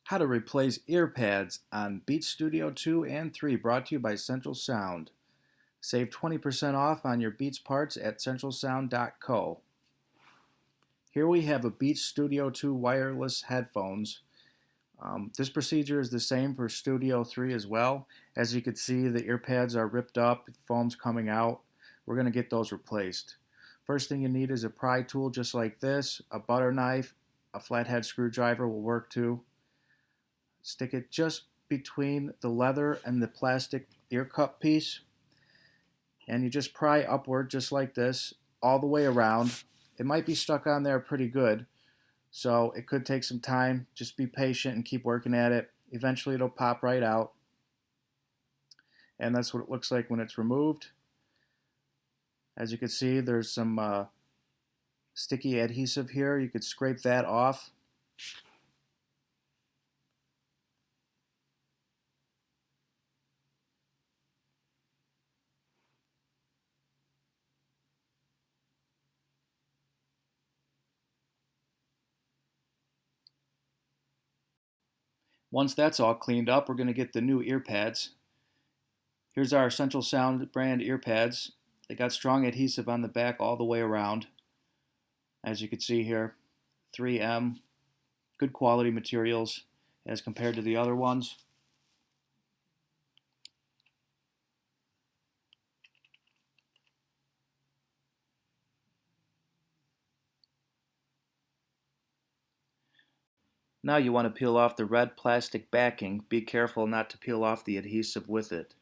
How to replace ear pads on Beats Studio 2 and 3, brought to you by Central Sound. Save 20% off on your Beats parts at centralsound.co. Here we have a Beats Studio 2 wireless headphones. This procedure is the same for Studio 3 as well. As you can see, the ear pads are ripped up, foam's coming out. We're going to get those replaced. First thing you need is a pry tool just like this, a butter knife, a flathead screwdriver will work too. Stick it just between the leather and the plastic ear cup piece, and you just pry upward just like this all the way around. It might be stuck on there pretty good, so it could take some time. Just be patient and keep working at it. Eventually it'll pop right out, and that's what it looks like when it's removed. As you can see, there's some sticky adhesive here. You could scrape that off. Once that's all cleaned up, we're going to get the new ear pads. Here's our Central Sound brand ear pads. They got strong adhesive on the back all the way around. As you can see here, 3M, good quality materials as compared to the other ones. Now you want to peel off the red plastic backing. Be careful not to peel off the adhesive with it.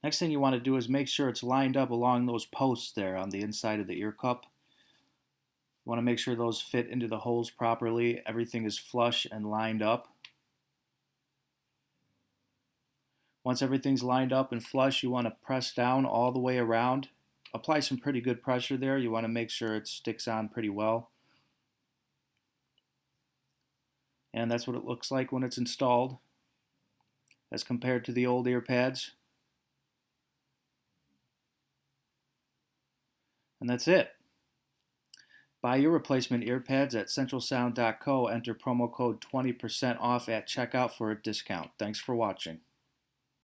Next thing you want to do is make sure it's lined up along those posts there on the inside of the ear cup. You want to make sure those fit into the holes properly. Everything is flush and lined up. Once everything's lined up and flush, you want to press down all the way around. Apply some pretty good pressure there. You want to make sure it sticks on pretty well. And that's what it looks like when it's installed as compared to the old ear pads. And that's it. Buy your replacement ear pads at centralsound.co. Enter promo code 20% off at checkout for a discount. Thanks for watching.